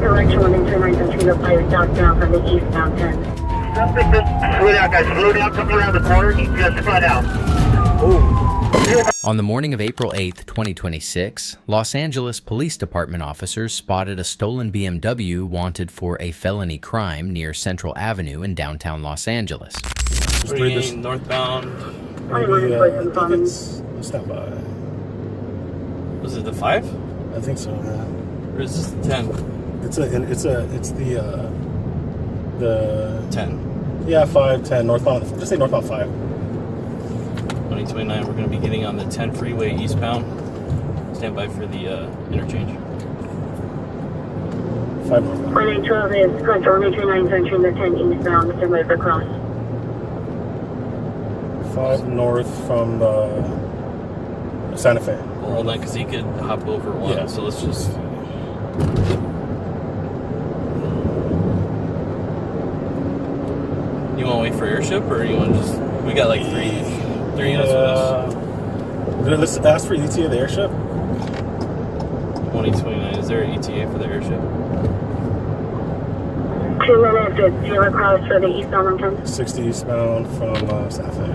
Direction 129 to the 5 southbound from the eastbound 10. Suspect just slid out, guys. Slow down, coming around the corner. He just spun out. On the morning of April 8, 2026, Los Angeles Police Department officers spotted a stolen BMW wanted for a felony crime near Central Avenue in downtown Los Angeles. Northbound. Maybe, I think it's stand by. Was it the 5? I think so. Yeah. Or is this the 10? It's the 10. Yeah, 5, 10 northbound. Just say northbound 5. 2029, we're going to be getting on the 10 freeway eastbound. Stand by for the interchange. 5 northbound. 4812 is control 129 entering the 10 eastbound, Mr. River Cross. 5 north from Santa Fe. Well, hold on, because he could hop over one. Yeah. So let's just. You want to wait for airship, or you want to just? We got like three units with us. Let's ask for ETA of the airship. 2029. Is there an ETA for the airship? 2 minutes at River Cross for the eastbound 110. 60 eastbound from Santa Fe.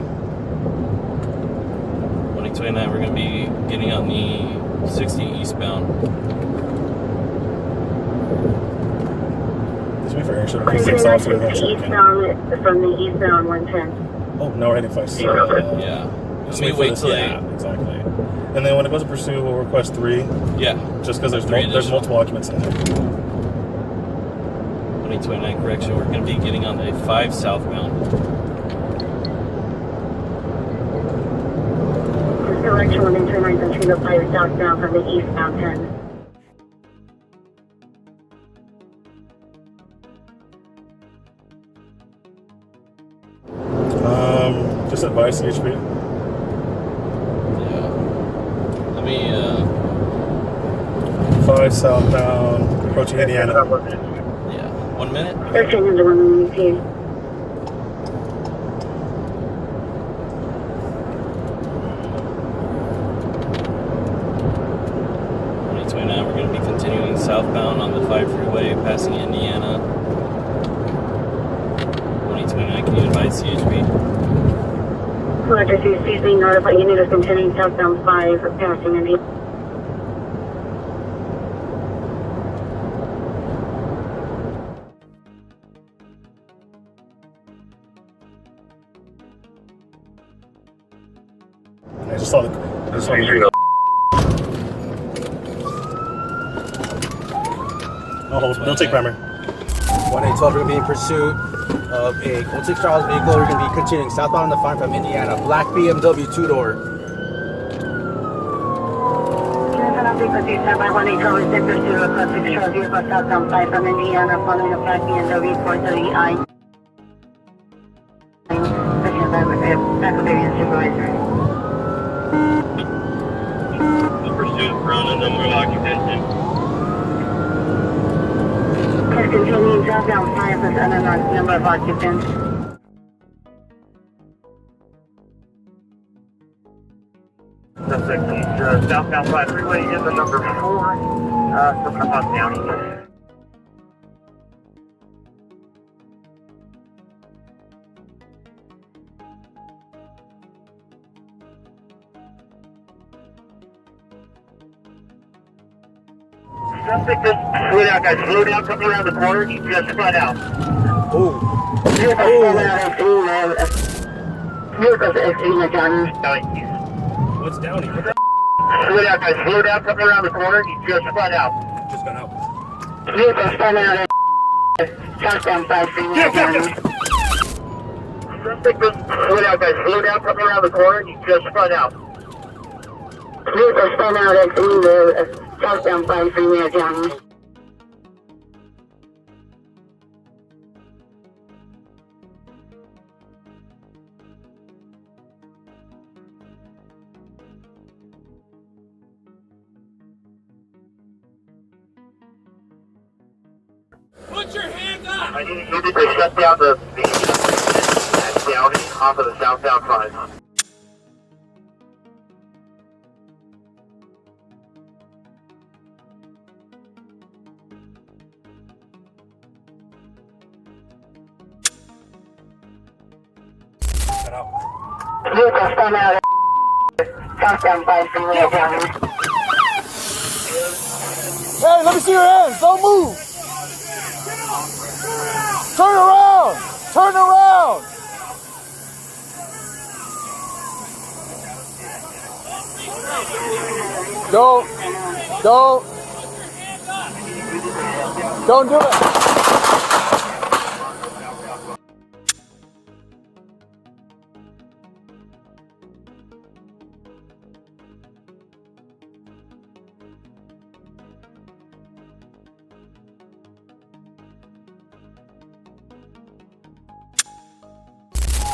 2029, we're going to be getting on the 60 eastbound. Just wait for airship. I think 6 officers are eastbound from the eastbound 110. Oh, now we're heading 5. Yeah. Just Let me wait till they. Yeah, exactly. And then when it goes to pursue, we'll request 3. Yeah. Just because there's multiple occupants in there. 2029 correction. We're going to be getting on the 5 southbound. Direction 129 entering the 5 southbound from the eastbound 10. Just advise CHP. Yeah. Let me. 5 southbound, approaching Indiana. Yeah. 1 minute. 13 is the 1 minute here. 2029. We're going to be continuing southbound on the 5 freeway, passing Indiana. 2029. Can you advise CHP? Roger, please be notified you need to continue southbound 5 passing Indiana. I just saw the. Don't take primary. 1812, we're going to be in pursuit of a Colt 6 Charles vehicle. We're going to be continuing southbound on the farm from Indiana. Black BMW 2-door. Stand by 118 is in pursuit of a Colt 6 Charles vehicle southbound 5 from Indiana, following a black BMW 430i. Stand by with Faculty Supervisor. The pursuit, Corona, number of occupation. Continuing southbound 5 with unknown number of occupants. Suspect southbound 5 freeway is the number 4, coming up on Downey. Suspect just slid out, guys. Slow down, coming around the corner. He just spun out. What's Downey? Slid out, guys. Slow down, coming around the corner. He just spun out. Just got out. Vehicle spun out southbound 5 freeway. Suspect just slid out, guys. Slow down, coming around the corner. He just spun out. Vehicle spun out at the southbound 5 freeway County. Put your hands up! I need you to shut down the Downey off of the southbound 5. got out. Vehicle spun out at southbound 5 freeway Academy. Hey, let me see your hands. Don't move. Turn around. Turn around. Don't do it.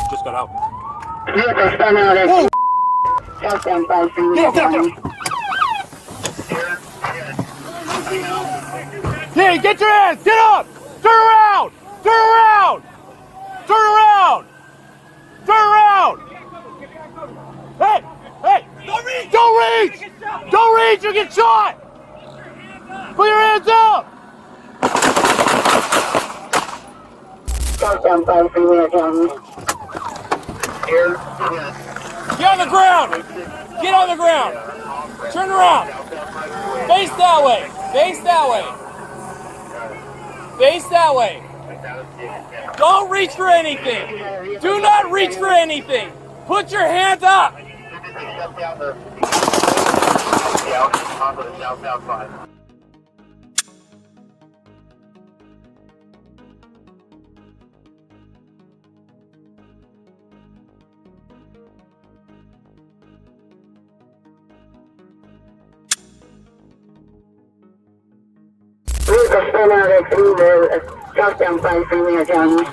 Just got out. Vehicle spun out at southbound 5 freeway Academy. Hey, get your hands. Get up. Turn around. Turn around. Turn around. Turn around. Hey, hey. Don't reach. Don't reach. Don't reach. You get shot. Put your hands up. Southbound 5 freeway Academy. Get on the ground. Get on the ground. Turn around. Face that way. Face that way. Face that way. Don't reach for anything. Do not reach for anything. Put your hands up. Vehicle spun out at southbound 5 freeway Academy.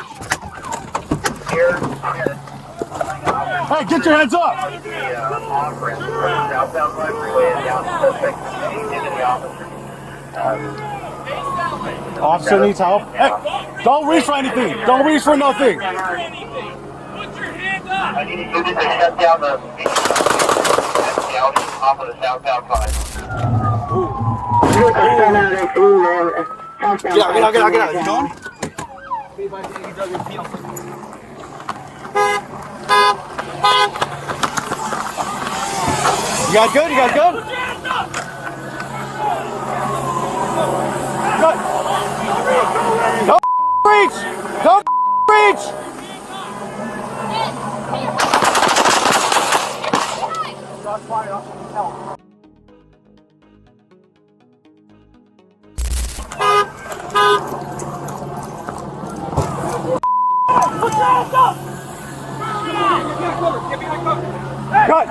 Hey, get your hands up. Officer needs help. Hey, don't reach for anything. Don't reach for nothing. I need you to shut down the off of the southbound 5. Vehicle spun out at southbound 5 freeway Academy. You going? You guys good? You guys good? Don't reach. Don't reach. Cut!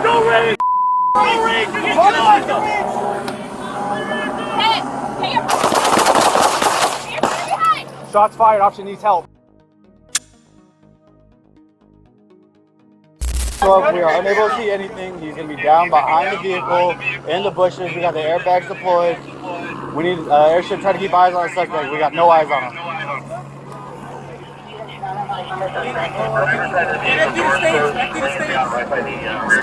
Don't reach! Don't reach! Shots fired. Option needs help. So we are unable to see anything. He's going to be down behind the vehicle in the bushes. We got the airbags deployed. We need airship try to keep eyes on the suspect. We got no eyes on him. Stay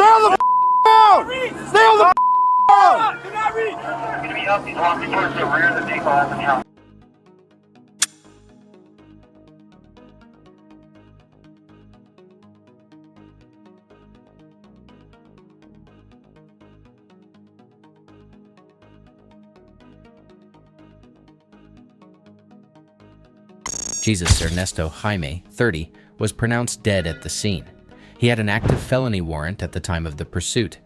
on the ground! Stay on the ground! He's going to be up. He's walking towards the rear of the vehicle at the house. Jesus Ernesto Jaime, 30, was pronounced dead at the scene. He had an active felony warrant at the time of the pursuit.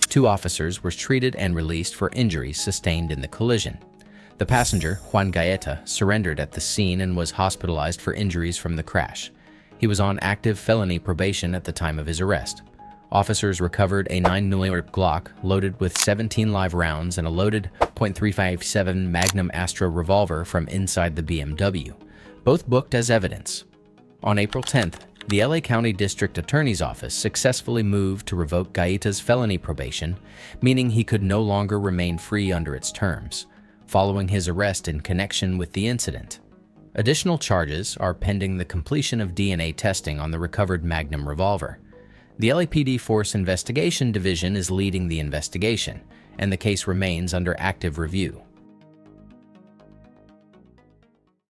2 officers were treated and released for injuries sustained in the collision. The passenger, Juan Gaeta, surrendered at the scene and was hospitalized for injuries from the crash. He was on active felony probation at the time of his arrest. Officers recovered a 9mm Glock loaded with 17 live rounds and a loaded .357 Magnum Astra revolver from inside the BMW, both booked as evidence. On April 10th, the LA County District Attorney's Office successfully moved to revoke Gaeta's felony probation, meaning he could no longer remain free under its terms, following his arrest in connection with the incident. Additional charges are pending the completion of DNA testing on the recovered Magnum revolver. The LAPD Force Investigation Division is leading the investigation, and the case remains under active review.